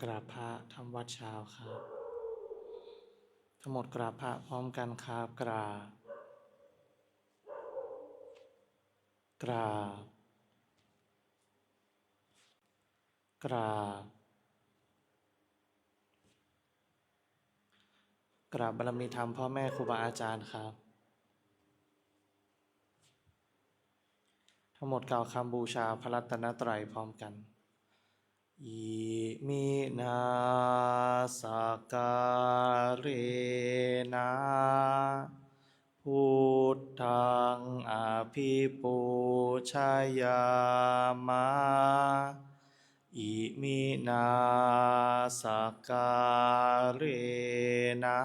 กราบพระทำวัดเช้าครับ ทั้งหมดกราบพระพร้อมกันครับกราบกราบกราบกราบบารมีธรรมพ่อแม่ครูบาอาจารย์ครับ ทั้งหมดกล่าวคำบูชาพระรัตนตรัยพร้อมกันอิมินาสการเนะพุทธังอภิปูชยามะอิมินาสการนะ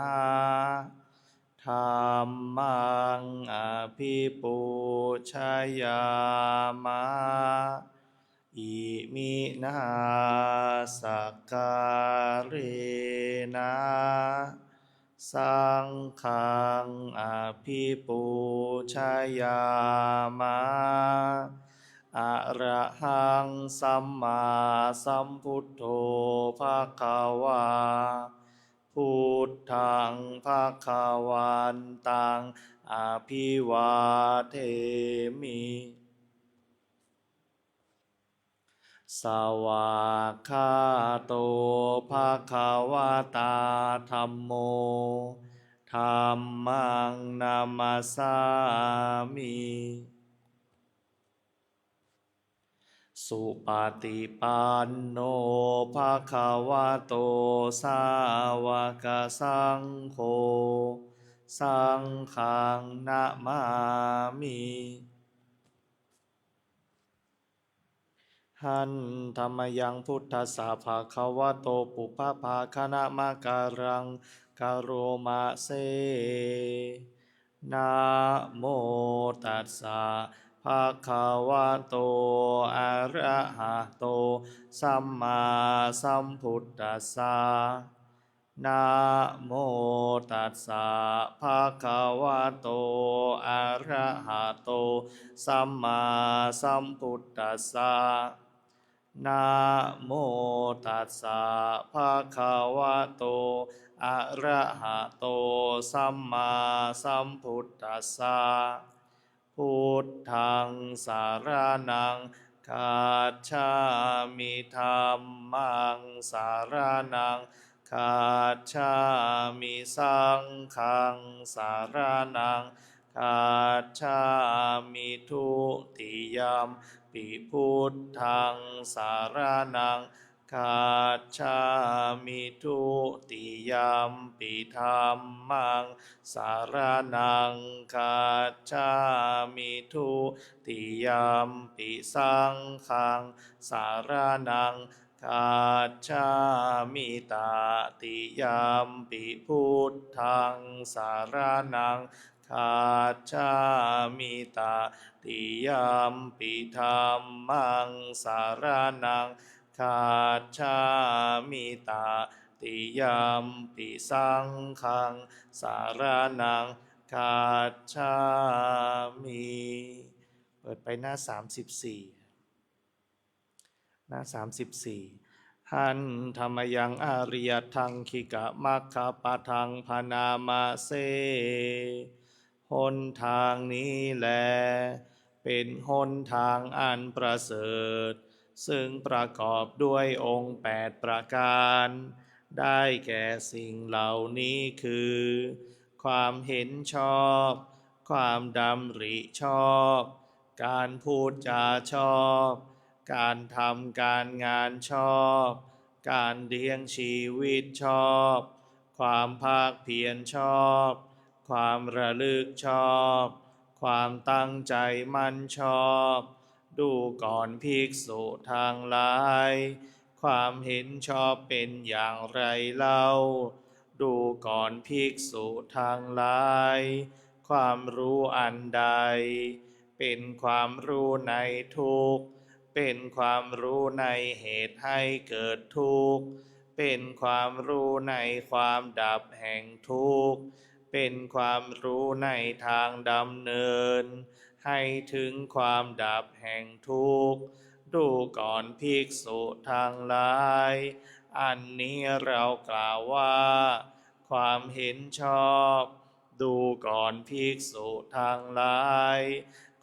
ธัมมังอภิปูชยามะอิมินาสการนะสังฆังอภิปูชยามะอะระหังสัมมาสัมพุทโธภควาพุทธังภควันตังอภิวาเทมิสวากขาโตภควตาธัมโมธัมมังนามัสสามิสุปฏิปันโนภควโตสาวกสังโฆสังฆังนะมามิหันธรรมยังพุทธัสสะภะคะวะโตปุพพภาคณมะการังกโรมะเสนะโมตัสสะภะคะวะโตอะระหะโตสัมมาสัมพุทธัสสะนะโมตัสสะภะคะวะโตอะระหะโตสัมมาสัมพุทธัสสะนะโมตัสสะภะคะวะโตอะระหะโตสัมมาสัมพุทธัสสะพุทธังสารนังคัจฉามิธัมมังสารนังคัจฉามิสังฆังสารนังคัจฉามิทุติยัมปิพุทธังสารนังคัจฉามิทุติยัมปิธัมมังสารนังคัจฉามิทุติยัมปิสังฆังสารนังคัจฉามิตติยัมปิพุทธังสารนังคัจฉามิตติยัมปิธัมมังสารนังคัจฉามิตติยัมปิสังฆังสารนังคัจฉามิเปิดไปหน้า34หน้า34หันธรรมยังอริยทังคิกะมัคคะปะทังพนามาเสหนทางนี้แลเป็นหนทางอันประเสริฐซึ่งประกอบด้วยองค์8ประการได้แก่สิ่งเหล่านี้คือความเห็นชอบความดำริชอบการพูดจาชอบการทำการงานชอบการเลี้ยงชีวิตชอบความภาคเพียรชอบความระลึกชอบความตั้งใจมั่นชอบดูก่อนภิกษุทั้งหลายความเห็นชอบเป็นอย่างไรเล่าดูก่อนภิกษุทั้งหลายความรู้อันใดเป็นความรู้ในทุกข์เป็นความรู้ในเหตุให้เกิดทุกข์เป็นความรู้ในความดับแห่งทุกข์เป็นความรู้ในทางดำเนินให้ถึงความดับแห่งทุกข์ดูก่อนภิกษุทั้งหลาย อันนี้เรากล่าวว่าความเห็นชอบดูก่อนภิกษุทั้งหลาย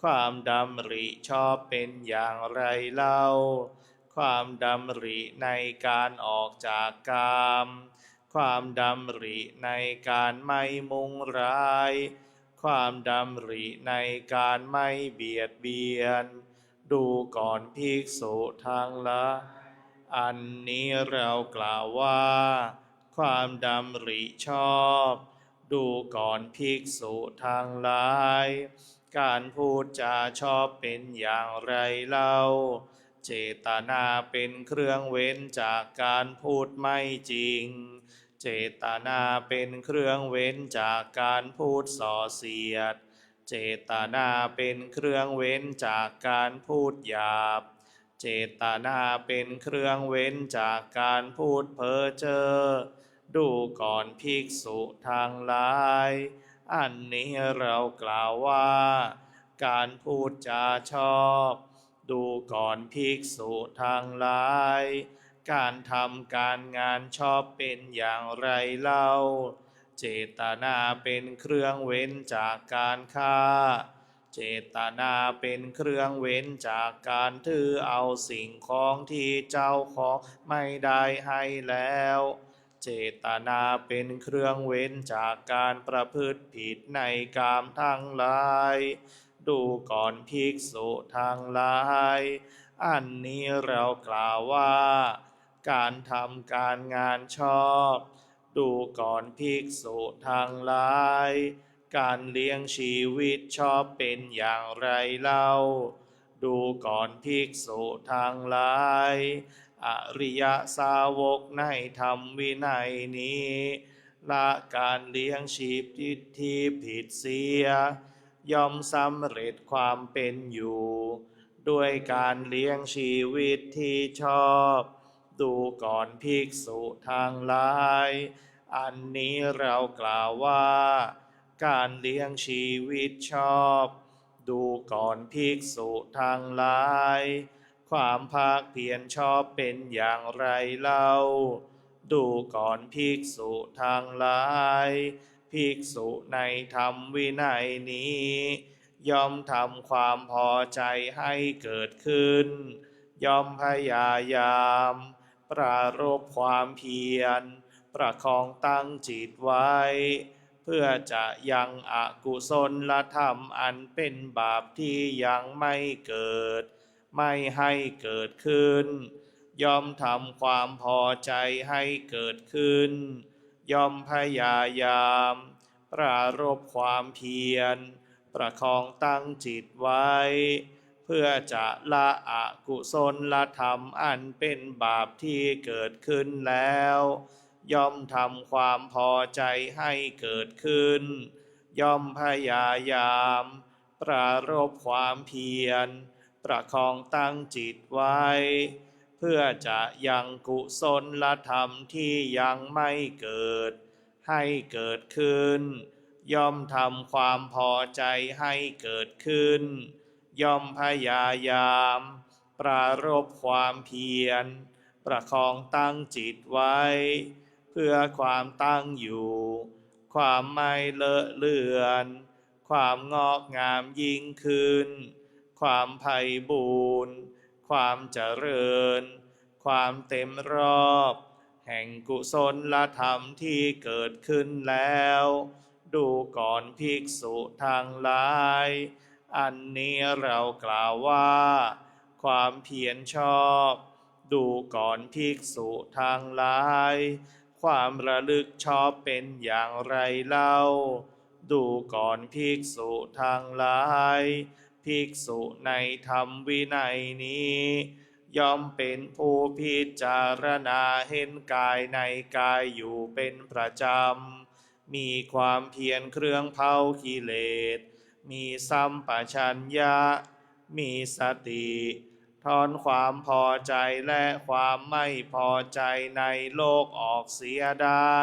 ความดำริชอบเป็นอย่างไรเล่าความดำริในการออกจากกามความดำริในการไม่มุ่งร้ายความดำริในการไม่เบียดเบียนดูก่อนภิกษุทั้งหลายอันนี้เรากล่าวว่าความดำริชอบดูก่อนภิกษุทั้งหลายการพูดจาชอบเป็นอย่างไรเล่าเจตนาเป็นเครื่องเว้นจากการพูดไม่จริงเจตนาเป็นเครื่องเว้นจากการพูดส่อเสียดเจตนาเป็นเครื่องเว้นจากการพูดหยาบเจตนาเป็นเครื่องเว้นจากการพูดเพ้อเจ้อดูก่อนภิกษุทั้งหลายอันนี้เรากล่าวว่าการพูดจาชอบดูก่อนภิกษุทั้งหลายการทำการงานชอบเป็นอย่างไรเล่าเจตนาเป็นเครื่องเว้นจากการฆ่าเจตนาเป็นเครื่องเว้นจากการถือเอาสิ่งของที่เจ้าของไม่ได้ให้แล้วเจตนาเป็นเครื่องเว้นจากการประพฤติผิดในกามทั้งหลายดูก่อนภิกษุทั้งหลายอันนี้เรากล่าวว่าการทำการงานชอบดูก่อนภิกษุทั้งหลายการเลี้ยงชีวิตชอบเป็นอย่างไรเล่าดูก่อนภิกษุทั้งหลายอริยสาวกในธรรมวินัยนี้ละการเลี้ยงชีพที่ผิดเสียย่อมสำเร็จความเป็นอยู่ด้วยการเลี้ยงชีวิตที่ชอบดูก่อนภิกษุทั้งหลายอันนี้เรากล่าวว่าการเลี้ยงชีวิตชอบดูก่อนภิกษุทั้งหลายความภาคเพียรชอบเป็นอย่างไรเล่าดูก่อนภิกษุทั้งหลายภิกษุในธรรมวินัยนี้ย่อมทำความพอใจให้เกิดขึ้นย่อมพยายามปรารภความเพียรประคองตั้งจิตไว้เพื่อจะยังอกุศลธรรมอันเป็นบาปที่ยังไม่เกิดไม่ให้เกิดขึ้นย่อมทำความพอใจให้เกิดขึ้นย่อมพยายามปรารภความเพียรประคองตั้งจิตไว้เพื่อจะละอกุศลธรรมอันเป็นบาปที่เกิดขึ้นแล้วย่อมทำความพอใจให้เกิดขึ้นย่อมพยายามปรารภความเพียรประคองตั้งจิตไว้เพื่อจะยังกุศลธรรมที่ยังไม่เกิดให้เกิดขึ้นย่อมทำความพอใจให้เกิดขึ้นย่อมพยายามปรารภความเพียรประคองตั้งจิตไว้เพื่อความตั้งอยู่ความไม่เลอะเลือนความงอกงามยิ่งขึ้นความไพบูรณ์ความเจริญความเต็มรอบแห่งกุศลธรรมที่เกิดขึ้นแล้วดูก่อนภิกษุทั้งหลายอันนี้เรากล่าวว่าความเพียรชอบดูก่อนภิกษุทั้งหลายความระลึกชอบเป็นอย่างไรเล่าดูก่อนภิกษุทั้งหลายภิกษุในธรรมวินัยนี้ย่อมเป็นผู้พิจารณาเห็นกายในกายอยู่เป็นประจำมีความเพียรเครื่องเผากิเลสมีสัมปชัญญะมีสติถอนความพอใจและความไม่พอใจในโลกออกเสียได้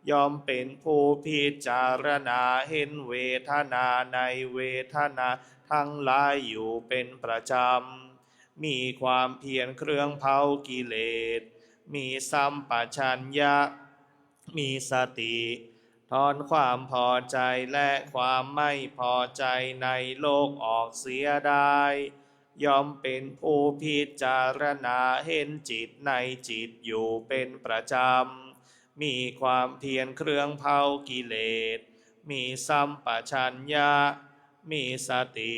ย่อมเป็นผู้พิจารณาเห็นเวทนาในเวทนาทั้งหลายอยู่เป็นประจำมีความเพียรเครื่องเผากิเลส มีสัมปชัญญะมีสติถอนความพอใจและความไม่พอใจในโลกออกเสียได้ย่อมเป็นผู้พิจารณาเห็นจิตในจิตอยู่เป็นประจำมีความเพียรเครื่องเผากิเลสมีสัมปชัญญะมีสติ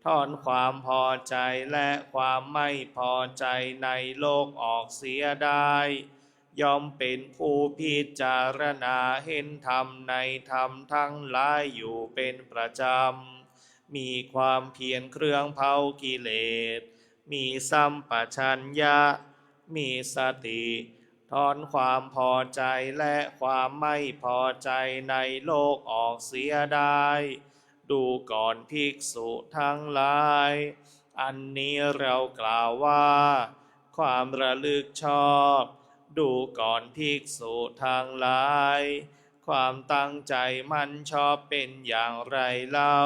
ถอนความพอใจและความไม่พอใจในโลกออกเสียได้ย่อมเป็นผู้พิจารณาเห็นธรรมในธรรมทั้งหลายอยู่เป็นประจำมีความเพียรเครื่องเผากิเลสมีสัมปชัญญะมีสติถอนความพอใจและความไม่พอใจในโลกออกเสียได้ดูก่อนภิกษุทั้งหลายอันนี้เรากล่าวว่าความระลึกชอบดูก่อนภิกษุทั้งหลายความตั้งใจมั่นชอบเป็นอย่างไรเล่า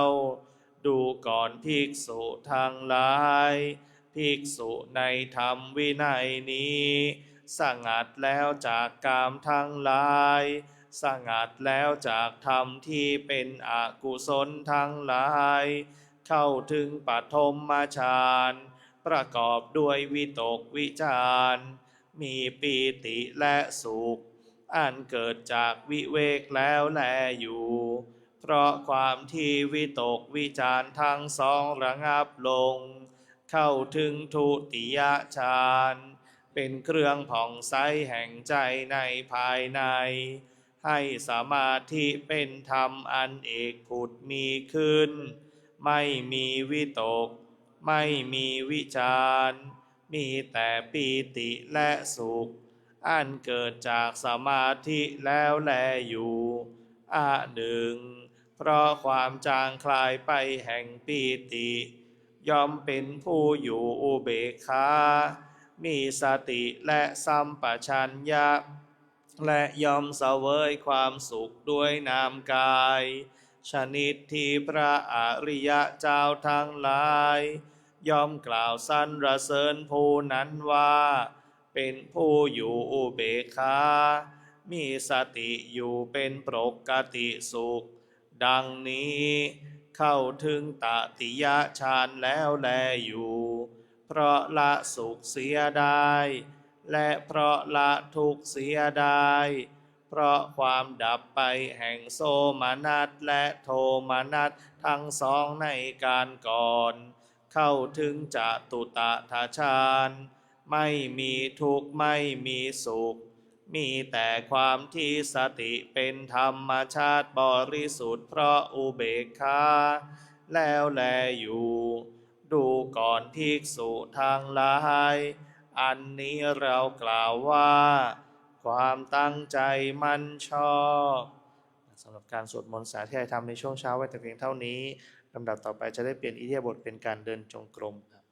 ดูก่อนภิกษุทั้งหลายภิกษุในธรรมวินัยนี้สงัดแล้วจากกามทั้งหลายสงัดแล้วจากธรรมที่เป็นอกุศลทั้งหลายเข้าถึงปฐมฌานประกอบด้วยวิตกวิจารมีปีติและสุขอันเกิดจากวิเวกแล้วแลอยู่เพราะความที่วิตกวิจารทั้งสองระงับลงเข้าถึงทุติยฌานเป็นเครื่องผ่องใสแห่งใจในภายในให้สมาธิเป็นธรรมอันเอกผุดมีขึ้นไม่มีวิตกไม่มีวิจารมีแต่ปีติและสุขอันเกิดจากสมาธิแล้วแลอยู่หนึ่งเพราะความจางคลายไปแห่งปีติย่อมเป็นผู้อยู่อุเบกขามีสติและสัมปชัญญะและย่อมเสวยความสุขด้วยนามกายชนิดที่พระอริยเจ้าทั้งหลายย่อมกล่าวสรรเสริญผู้นั้นว่าเป็นผู้อยู่อุเบกขามีสติอยู่เป็นปกติสุขดังนี้เข้าถึงตติยฌานแล้วแลอยู่เพราะละสุขเสียได้และเพราะละทุกข์เสียได้เพราะความดับไปแห่งโสมนัสและโทมนัสทั้งสองในการก่อนเข้าถึงจตุตถฌานไม่มีทุกข์ไม่มีสุขมีแต่ความที่สติเป็นธรรมชาติบริสุทธิ์เพราะอุเบกขาแล้วแลอยู่ดูก่อนภิกษุทั้งหลายอันนี้เรากล่าวว่าความตั้งใจมั่นชอบสำหรับการสวดมนต์สาธยายธรรมในช่วงเช้าไว้แต่เพียงเท่านี้ลำดับต่อไปจะได้เปลี่ยนอิริยาบถเป็นการเดินจงกรมครับ